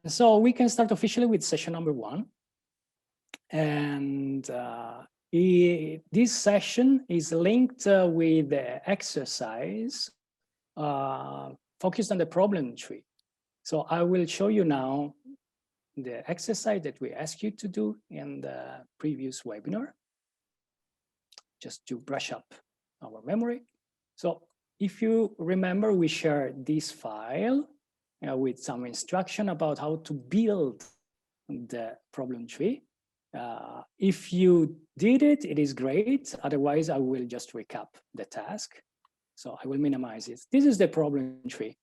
So we can start officially with session number 1. And this session is linked with the exercise focused on the problem tree. So I will show you now the exercise that we asked you to do in the previous webinar, just to brush up our memory. So if you remember, we shared this file with some instruction about how to build the problem tree. If you did it, it is great. Otherwise, I will just recap the task. So I will minimize it. This is the problem tree.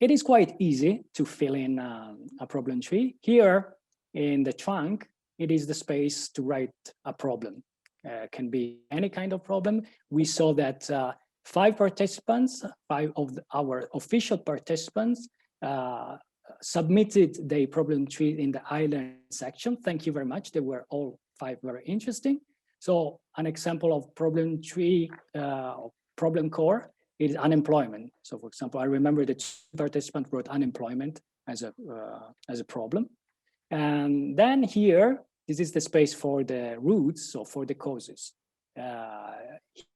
It is quite easy to fill in a problem tree. Here in the trunk, it is the space to write a problem. Can be any kind of problem. We saw that 5 participants, 5 of our official participants, submitted the problem tree in the island section. Thank you very much. They were all 5 very interesting. So an example of problem tree, problem core is unemployment. So for example, I remember that 2 participants wrote unemployment as a problem. And then here, this is the space for the roots, so for the causes.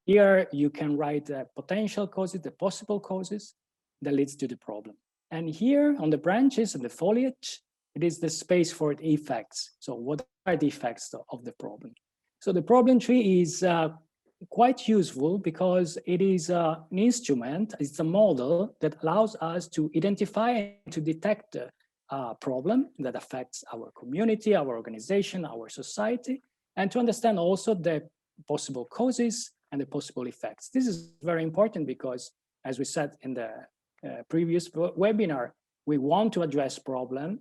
Here you can write the potential causes, the possible causes that leads to the problem. And here on the branches and the foliage, it is the space for the effects. So what are the effects of the problem? So the problem tree is quite useful because it is an instrument, it's a model that allows us to identify and to detect a problem that affects our community, our organization, our society, and to understand also the possible causes and the possible effects. This is very important because, as we said in the previous webinar, we want to address problem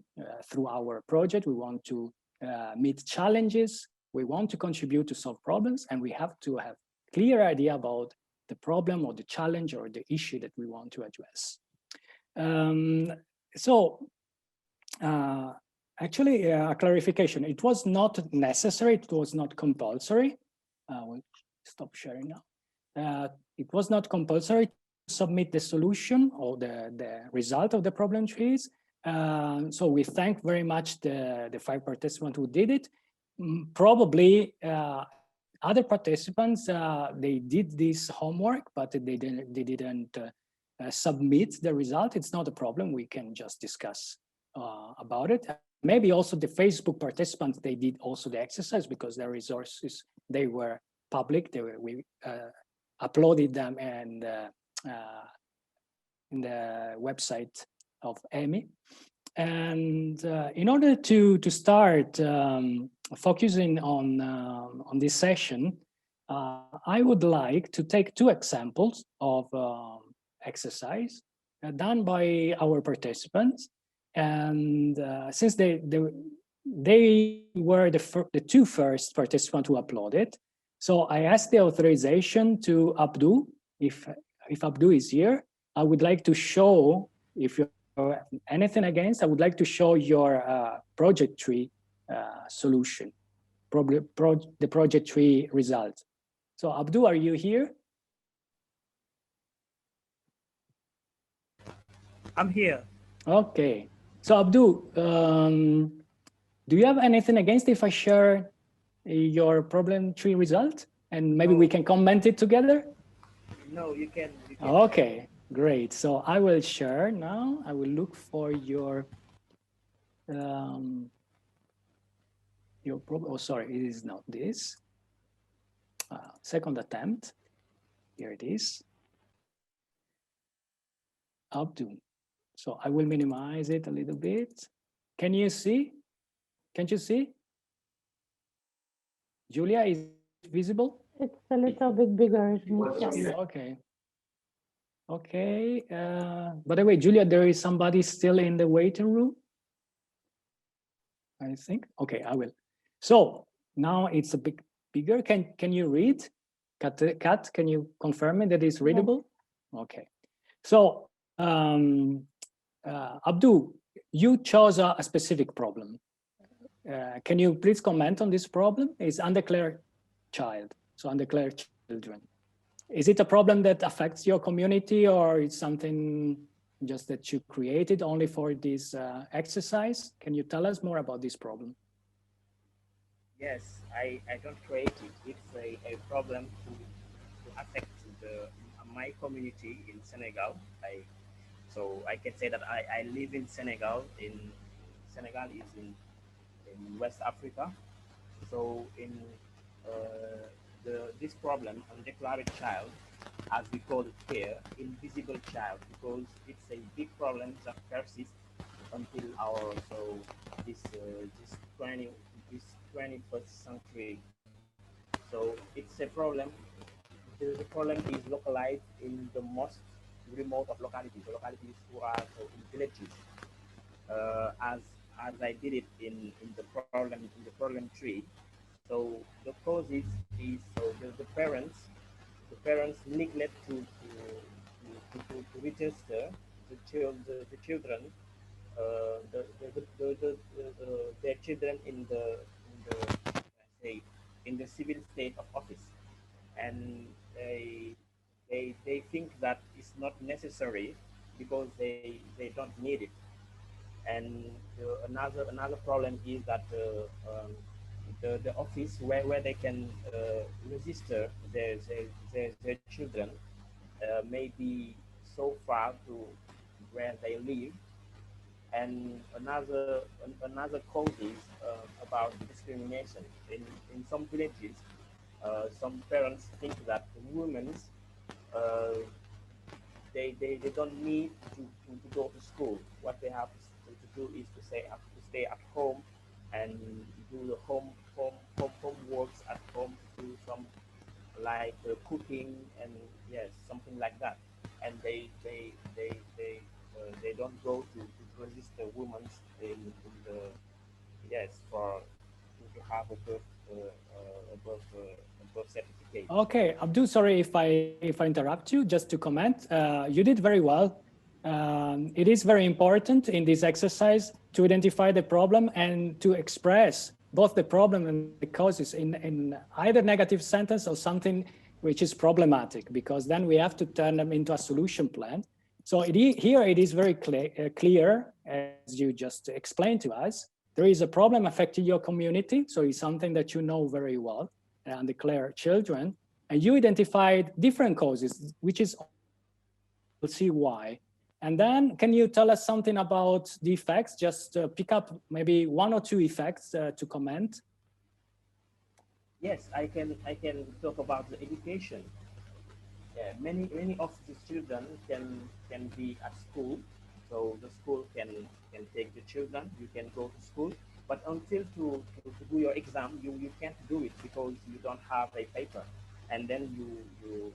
through our project. We want to meet challenges. We want to contribute to solve problems, and we have to have clear idea about the problem or the challenge or the issue that we want to address. Actually, a clarification. It was not necessary. It was not compulsory. We'll stop sharing now. It was not compulsory to submit the solution or the result of the problem trees. So we thank very much the 5 participants who did it. Probably other participants, they did this homework, but they didn't submit the result. It's not a problem. We can just discuss about it. Maybe also the Facebook participants, they did also the exercise because their resources, they were public. We uploaded them and in the website of EMI. And in order to start focusing on this session, I would like to take 2 examples of exercise done by our participants. And since they were the 2 first participants who uploaded, so I asked the authorization to Abdu. If Abdu is here, I would like to show, if you have anything against, I would like to show your project tree solution, the project tree result. So Abdu, are you here? I'm here. Okay. So Abdu, do you have anything against if I share your problem tree result? And maybe we can comment it together? No, you can. Okay, great. So I will share now. I will look for your problem. Oh, sorry, it is not this. Second attempt. Here it is. Abdu. So I will minimize it a little bit. Can you see? Can't you see? Julia, is it visible? It's a little bit bigger. Yes. Okay. Okay. By the way, Julia, there is somebody still in the waiting room, I think. Okay, I will. So now it's a bit bigger. Can you read? Kat, can you confirm it that it's readable? Yes. Okay. So Abdu, you chose a specific problem. Can you please comment on this problem? It's undeclared child, so undeclared children. Is it a problem that affects your community, or it's something just that you created only for this exercise? Can you tell us more about this problem? Yes, I don't create it. It's a problem to affect the my community in Senegal. So I can say that I live in Senegal. Senegal is in West Africa. So in this problem, undeclared child, as we call it here, invisible child, because it's a big problem that persists until our so this 21st century. So it's a problem. The problem is localized in the most remote of localities, the localities who are so in villages. As I did it in the problem tree. So the causes is so the parents neglect to register the children their children say in the civil state of office, and they think that it's not necessary because they don't need it. And another problem is that the office where they can register their children may be so far to where they live. And another cause is about discrimination in some villages. Some parents think that women uh, they don't need to go to school. What they have to do is to stay at home and do the homeworks at home, to do some like cooking and yes, something like that. And they don't go to register women in the yes for to have a birth certificate. Okay, Abdul, sorry if I interrupt you. Just to comment, you did very well. It is very important in this exercise to identify the problem and to express both the problem and the causes in either negative sentence or something which is problematic, because then we have to turn them into a solution plan. So here it is very clear, as you just explained to us. There is a problem affecting your community, so it's something that you know very well, and declare children, and you identified different causes, which is, we'll see why. And then can you tell us something about the effects? Just pick up maybe one or two effects to comment. Yes, I can talk about the education. Yeah, many of the children can be at school, so the school can take the children. You can go to school, but until to do your exam, you can't do it because you don't have a paper, and then you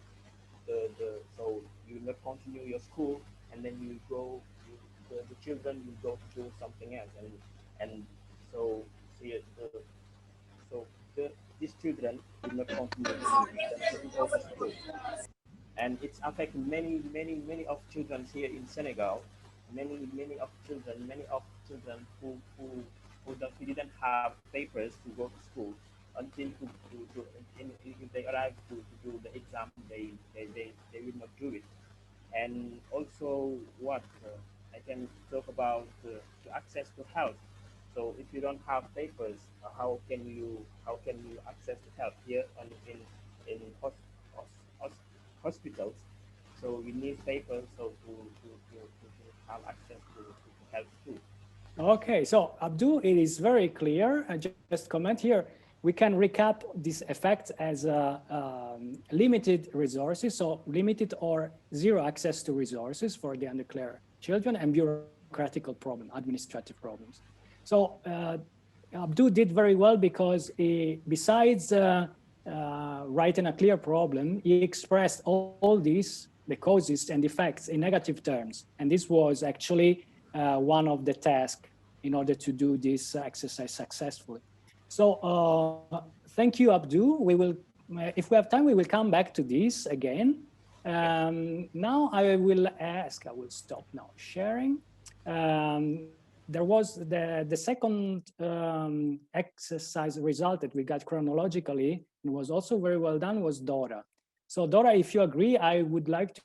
so you not continue your school, and then you go the children will go to do something else, and so see so these children will not continue to go to school, and it's affecting many of children here in Senegal. Many of children who didn't have papers to go to school until if they arrive to do the exam, they will not do it. And also what I can talk about the access to health. So if you don't have papers, how can you access to health here in hos, hospitals? So we need papers so to have access to health too. Okay, so Abdul, it is very clear. I just comment here. We can recap this effect as limited resources, so limited or zero access to resources for the undeclared children, and bureaucratical problem, administrative problems. So Abdul did very well because besides writing a clear problem, he expressed all these, the causes and effects in negative terms. And this was actually one of the tasks in order to do this exercise successfully. So thank you, Abdul. We will, if we have time, we will come back to this again. Now I will ask, I will stop now sharing. There was the second exercise result that we got chronologically, and was also very well done, was Dora. So Dora, if you agree, I would like to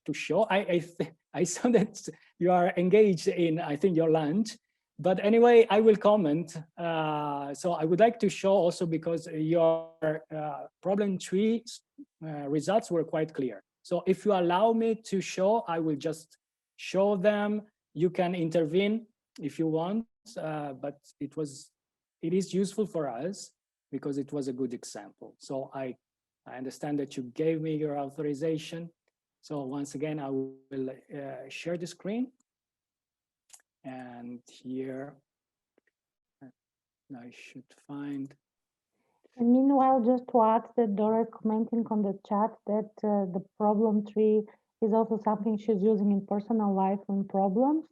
to show. I saw that you are engaged in, I think, your lunch. But anyway, I will comment. So I would like to show also because your problem tree results were quite clear. So if you allow me to show, I will just show them. You can intervene if you want, but it is useful for us because it was a good example. So I understand that you gave me your authorization. So once again, I will share the screen. And here, I should find. And meanwhile, just to add that Dora is commenting on the chat that the problem tree is also something she's using in personal life and problems,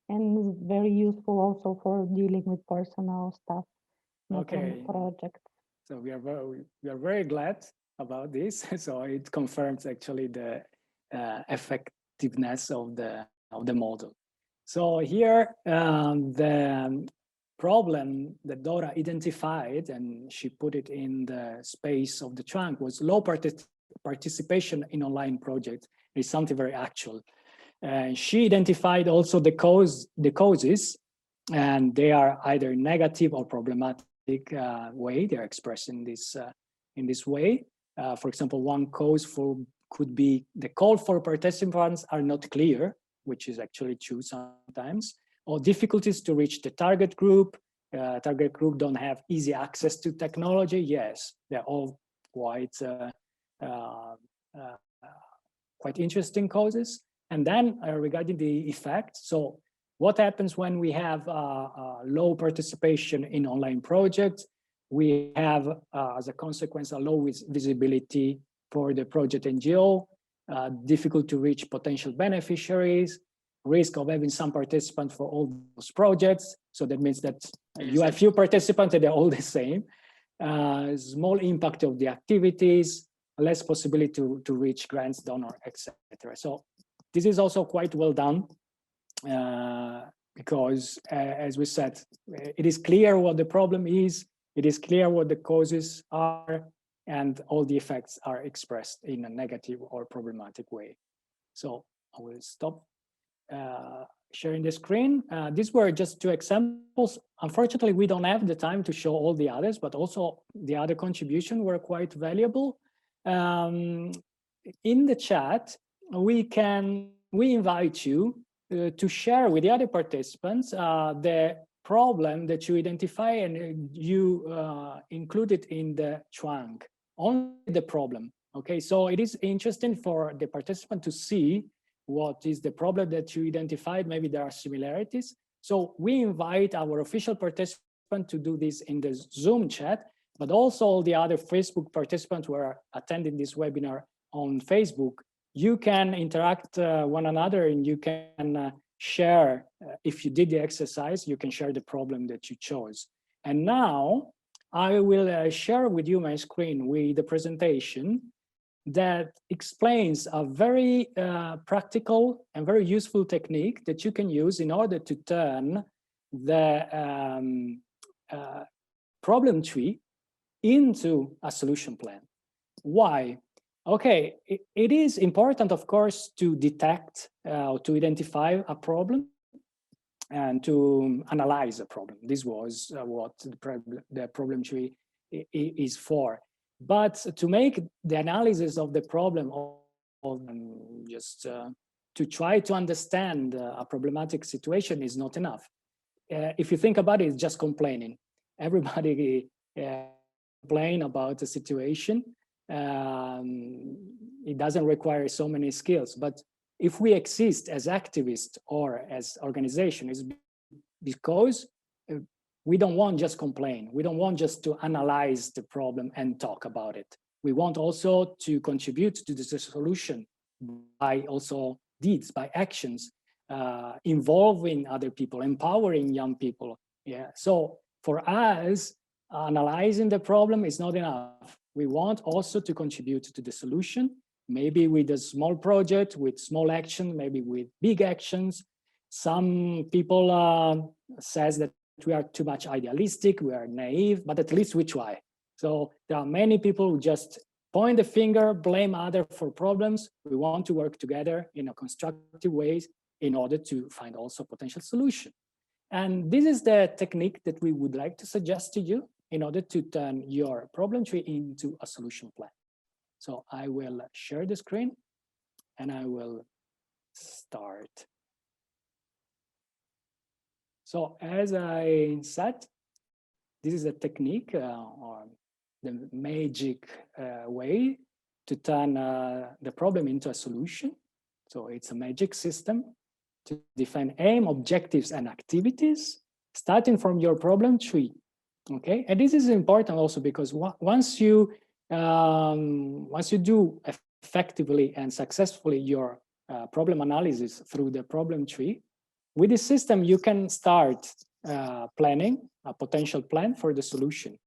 and is very useful also for dealing with personal stuff, not Okay. projects. So we are very glad about this. So it confirms actually the effectiveness of the model. So here the problem that Dora identified, and she put it in the space of the trunk, was low participation in online projects. It's something very actual. She identified also the causes, and they are either negative or problematic way. They're expressed in this way. For example, one cause could be the call for participants are not clear, which is actually true sometimes, or difficulties to reach the target group. Target group don't have easy access to technology. Yes, they're all quite interesting causes. And then regarding the effect, so what happens when we have low participation in online projects? We have, as a consequence, a low visibility for the project NGO, difficult to reach potential beneficiaries, risk of having some participants for all those projects. So that means that you have few participants and they're all the same. Small impact of the activities, less possibility to reach grants, donor, etc. So this is also quite well done because, as we said, it is clear what the problem is, it is clear what the causes are, and all the effects are expressed in a negative or problematic way. So I will stop sharing the screen. These were just two examples. Unfortunately, we don't have the time to show all the others, but also the other contributions were quite valuable. In the chat, we invite you to share with the other participants the problem that you identify and you included in the trunk, only the problem. Okay, so it is interesting for the participant to see what is the problem that you identified. Maybe there are similarities. So we invite our official participant to do this in the Zoom chat, but also all the other Facebook participants who are attending this webinar on Facebook. You can interact one another and you can share, if you did the exercise, you can share the problem that you chose. And now I will share with you my screen with the presentation that explains a very practical and very useful technique that you can use in order to turn the problem tree into a solution plan. Why? Okay, it is important, of course, to detect, to identify a problem and to analyze a problem. This was what the problem tree is for. But to make the analysis of the problem, just to try to understand a problematic situation is not enough. If you think about it, it's just complaining. Everybody complain about the situation. It doesn't require so many skills. But if we exist as activists or as organization, it's because we don't want just complain. We don't want just to analyze the problem and talk about it. We want also to contribute to the solution by also deeds, by actions, involving other people, empowering young people. Yeah. So for us, analyzing the problem is not enough. We want also to contribute to the solution, maybe with a small project, with small action, maybe with big actions. Some people says that we are too much idealistic, we are naive, but at least we try. So there are many people who just point the finger, blame others for problems. We want to work together in a constructive ways in order to find also potential solution. And this is the technique that we would like to suggest to you in order to turn your problem tree into a solution plan. So I will share the screen and I will start. So as I said, this is a technique or the magic way to turn the problem into a solution. So it's a magic system to define aim, objectives, and activities, starting from your problem tree. Okay, and this is important also because once you do effectively and successfully your problem analysis through the problem tree, with this system you can start planning a potential plan for the solution.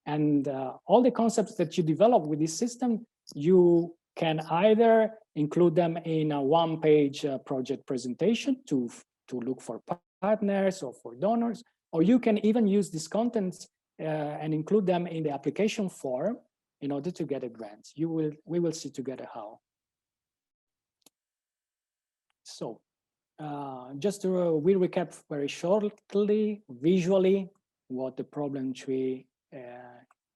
And all the concepts that you develop with this system, you can either include them in a one-page project presentation to look for partners or for donors, or you can even use these contents and include them in the application form in order to get a grant. We will see together how. So just to we'll recap very shortly, visually, what the problem tree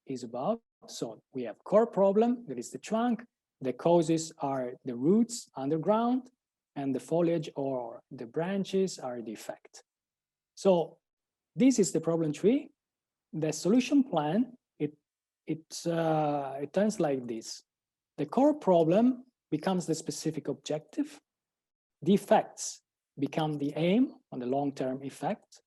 is about. So we have core problem, that is the trunk. The causes are the roots underground, and the foliage or the branches are the effect. So this is the problem tree. The solution plan, it turns like this. The core problem becomes the specific objective. The effects become the aim on the long-term effect.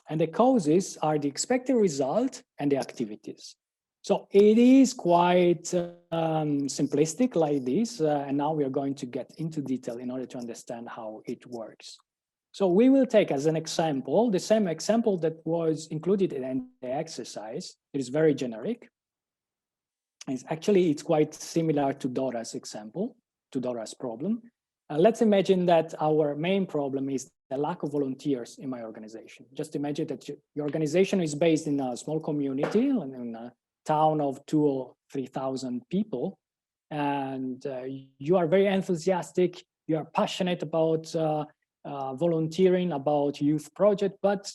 And the causes are the expected result and the activities. So it is quite simplistic like this, and now we are going to get into detail in order to understand how it works. So we will take as an example, the same example that was included in the exercise. It is very generic. It's quite similar to Dora's example, to Dora's problem. Let's imagine that our main problem is the lack of volunteers in my organization. Just imagine that your organization is based in a small community, in a town of 2,000 or 3,000 people, and you are very enthusiastic, you are passionate about volunteering, about youth project, but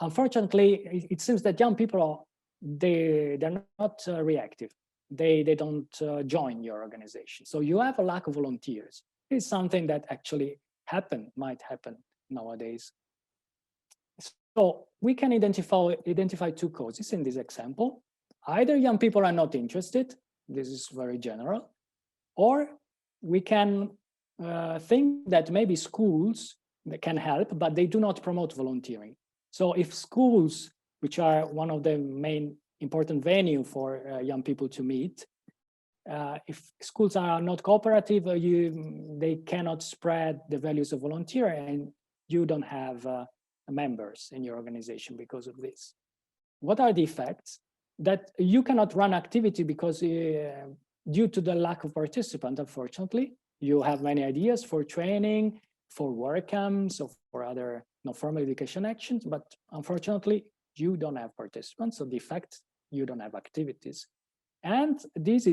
unfortunately, it seems that young people, they're not reactive. They don't join your organization. So you have a lack of volunteers. It's something that actually might happen nowadays. So we can identify two causes in this example. Either young people are not interested, this is very general, or we can think that maybe schools can help, but they do not promote volunteering. So if schools, which are one of the main important venue for young people to meet, if schools are not cooperative, they cannot spread the values of volunteering, and you don't have members in your organization because of this. What are the effects? That you cannot run activity because due to the lack of participants, unfortunately, you have many ideas for training, for work camps, or for other non-formal education actions, but unfortunately, you don't have participants, so the effect, you don't have activities. And this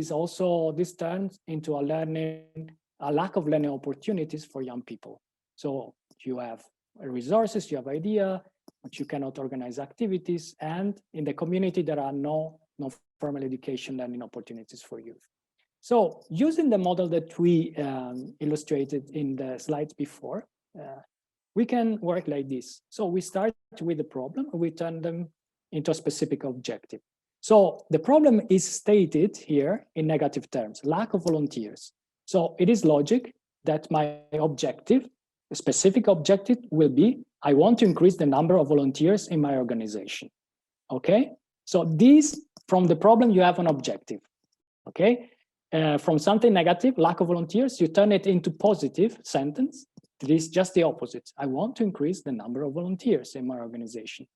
turns into a lack of learning opportunities for young people. So you have resources, you have idea, but you cannot organize activities, and in the community there are no formal education learning opportunities for youth. So using the model that we illustrated in the slides before, we can work like this. So we start with the problem, we turn them into a specific objective. So the problem is stated here in negative terms, lack of volunteers. So it is logic that my objective, a specific objective will be, I want to increase the number of volunteers in my organization, okay? So from the problem, you have an objective, okay? From something negative, lack of volunteers, you turn it into positive sentence. It is just the opposite. I want to increase the number of volunteers in my organization.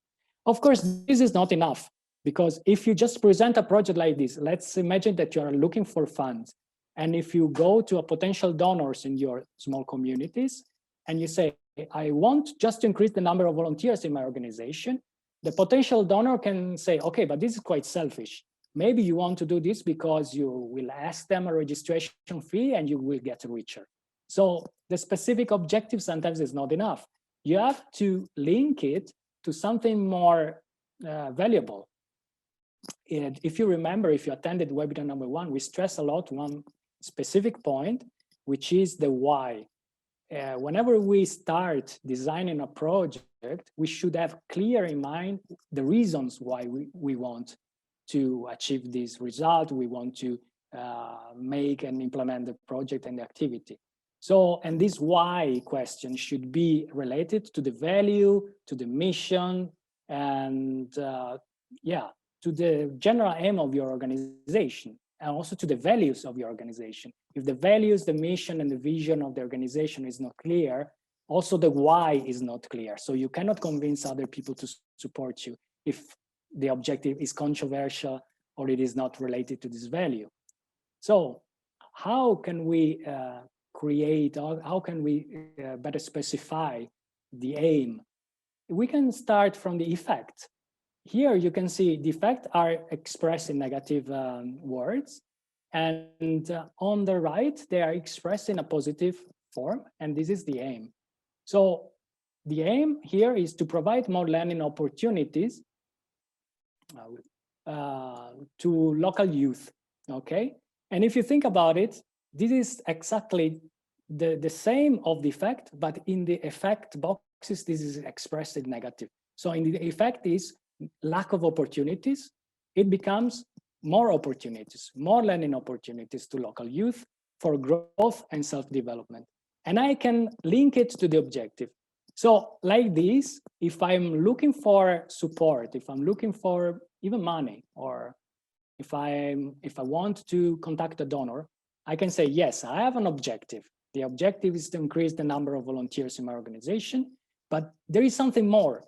Of course, this is not enough, because if you just present a project like this, let's imagine that you are looking for funds. And if you go to a potential donors in your small communities, and you say, I want just to increase the number of volunteers in my organization, the potential donor can say, okay, but this is quite selfish. Maybe you want to do this because you will ask them a registration fee and you will get richer. So the specific objective sometimes is not enough. You have to link it to something more valuable. And if you remember, if you attended webinar number 1, we stress a lot one specific point, which is the why. Whenever we start designing a project, we should have clear in mind the reasons why we want to achieve this result, we want to make and implement the project and the activity. So, and this why question should be related to the value, to the mission, and yeah, to the general aim of your organization, and also to the values of your organization. If the values, the mission, and the vision of the organization is not clear, also the why is not clear. So you cannot convince other people to support you if the objective is controversial or it is not related to this value. So how can we create, or how can we better specify the aim? We can start from the effect. Here you can see the effects are expressed in negative words, and on the right they are expressed in a positive form, and this is the aim. So the aim here is to provide more learning opportunities to local youth, okay? And if you think about it, this is exactly the same of the effect, but in the effect boxes, this is expressed in negative. So in the effect is lack of opportunities, it becomes more opportunities, more learning opportunities to local youth for growth and self-development. And I can link it to the objective. So like this, if I'm looking for support, if I'm looking for even money, or if I want to contact a donor, I can say, yes, I have an objective. The objective is to increase the number of volunteers in my organization, but there is something more.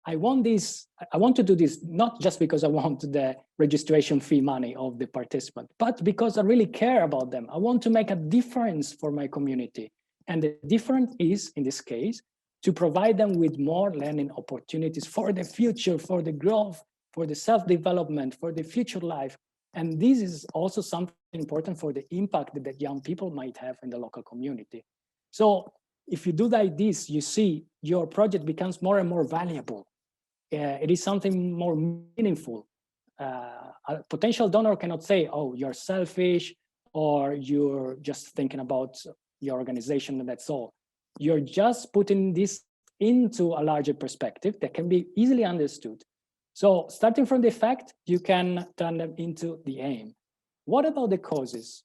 I want to do this not just because I want the registration fee money of the participant, but because I really care about them. I want to make a difference for my community. And the difference is, in this case, to provide them with more learning opportunities for the future, for the growth, for the self-development, for the future life. And this is also something important for the impact that young people might have in the local community. So if you do like this, you see your project becomes more and more valuable. It is something more meaningful. A potential donor cannot say, oh, you're selfish, or you're just thinking about your organization and that's all. You're just putting this into a larger perspective that can be easily understood. So starting from the effect, you can turn them into the aim. What about the causes?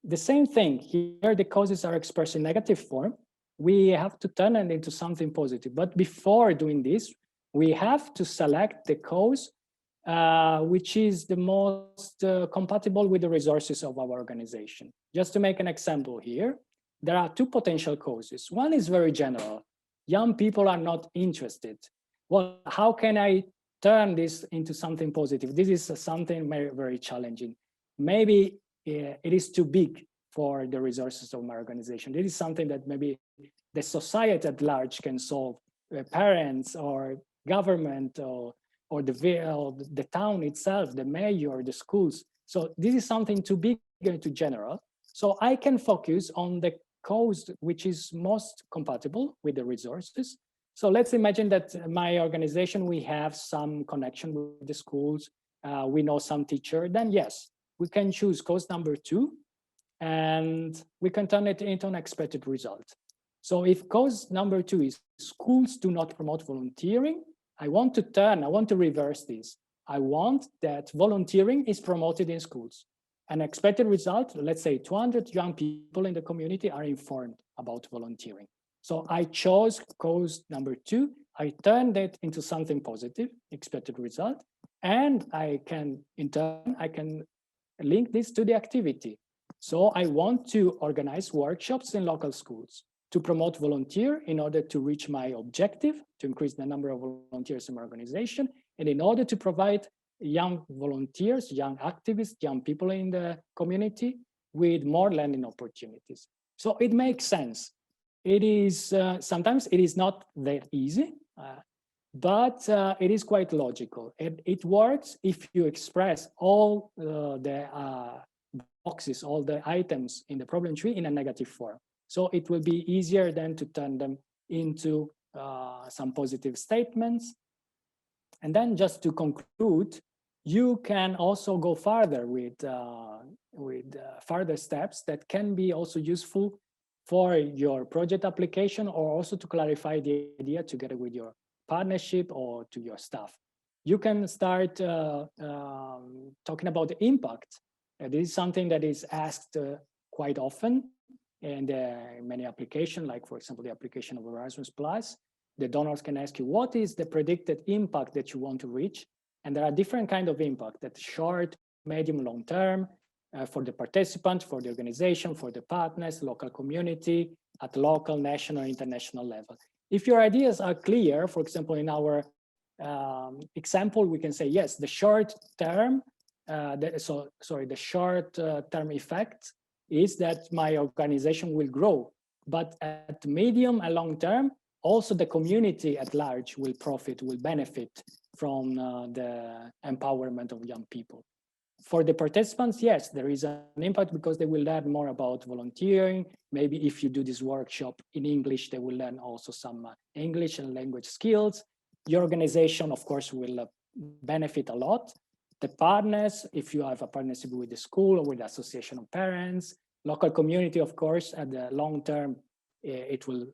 The same thing. Here, the causes are expressed in negative form. We have to turn it into something positive. But before doing this, we have to select the cause which is the most compatible with the resources of our organization. Just to make an example here, there are two potential causes. One is very general. Young people are not interested. Well, how can I turn this into something positive? This is something very, very challenging. Maybe it is too big for the resources of my organization. This is something that maybe the society at large can solve. Parents or government or the town itself, the mayor, the schools. So this is something too big and too general. So I can focus on the cause which is most compatible with the resources. So let's imagine that my organization, we have some connection with the schools, we know some teacher, then yes, we can choose cause number 2 and we can turn it into an expected result. So if cause number 2 is schools do not promote volunteering, I want to reverse this. I want that volunteering is promoted in schools. An expected result, let's say 200 young people in the community are informed about volunteering. So I chose cause number 2. I turned it into something positive, expected result, and I can, in turn, I can link this to the activity. So I want to organize workshops in local schools to promote volunteer in order to reach my objective, to increase the number of volunteers in my organization, and in order to provide young volunteers, young activists, young people in the community with more learning opportunities. So it makes sense. It is, sometimes it is not that easy. but it is quite logical. It works if you express all the boxes, all the items in the problem tree in a negative form. So it will be easier then to turn them into some positive statements. And then just to conclude, you can also go further with further steps that can be also useful for your project application, or also to clarify the idea together with your partnership or to your staff. You can start talking about the impact. This is something that is asked quite often in many applications, like for example, the application of Erasmus+. The donors can ask you, what is the predicted impact that you want to reach? And there are different kinds of impact, that short, medium, long term, for the participant, for the organization, for the partners, local community, at local, national, international level. If your ideas are clear, for example, in our example, we can say, yes, the short term, the short term effect is that my organization will grow, but at medium and long term, also the community at large will profit, will benefit from the empowerment of young people. For the participants, yes, there is an impact because they will learn more about volunteering. Maybe if you do this workshop in English, they will learn also some English and language skills. Your organization, of course, will benefit a lot. The partners, if you have a partnership with the school or with the association of parents, local community, of course, at the long term, it will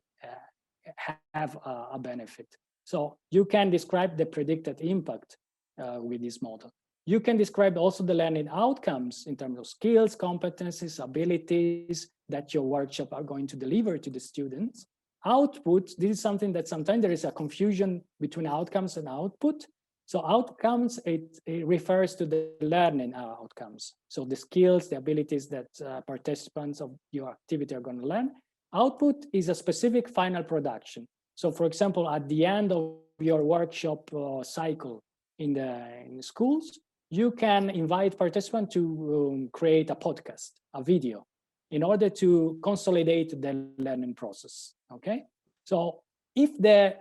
have a benefit. So you can describe the predicted impact with this model. You can describe also the learning outcomes in terms of skills, competencies, abilities that your workshop are going to deliver to the students. Output, this is something that sometimes there is a confusion between outcomes and output. So outcomes, it refers to the learning outcomes. So the skills, the abilities that participants of your activity are going to learn. Output is a specific final production. So for example, at the end of your workshop cycle in the schools, you can invite participants to create a podcast, a video, in order to consolidate the learning process, okay? So if the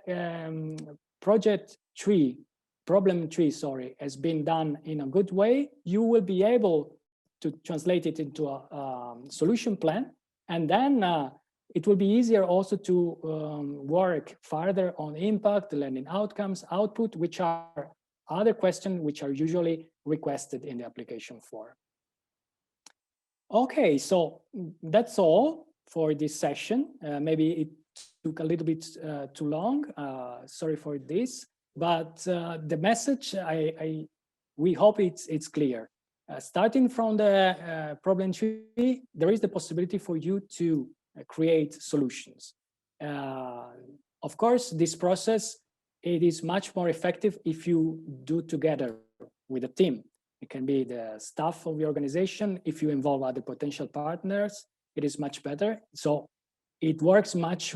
problem tree, has been done in a good way, you will be able to translate it into a solution plan, and then it will be easier also to work further on impact, learning outcomes, output, which are other questions which are usually requested in the application form. Okay, so that's all for this session. Maybe it took a little bit too long. Sorry for this, but the message, we hope it's clear. Starting from the problem tree, there is the possibility for you to create solutions. Of course, this process, it is much more effective if you do together with a team. It can be the staff of the organization. If you involve other potential partners, it is much better. So it works much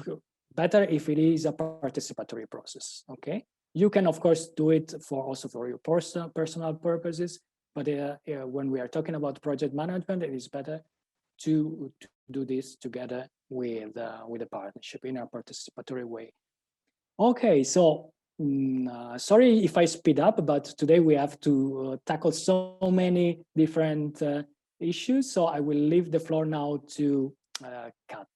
better if it is a participatory process, okay? You can, of course, do it also for your personal purposes, but when we are talking about project management, it is better to do this together with a partnership in a participatory way. Okay, so sorry if I speed up, but today we have to tackle so many different issues. So I will leave the floor now to Kat.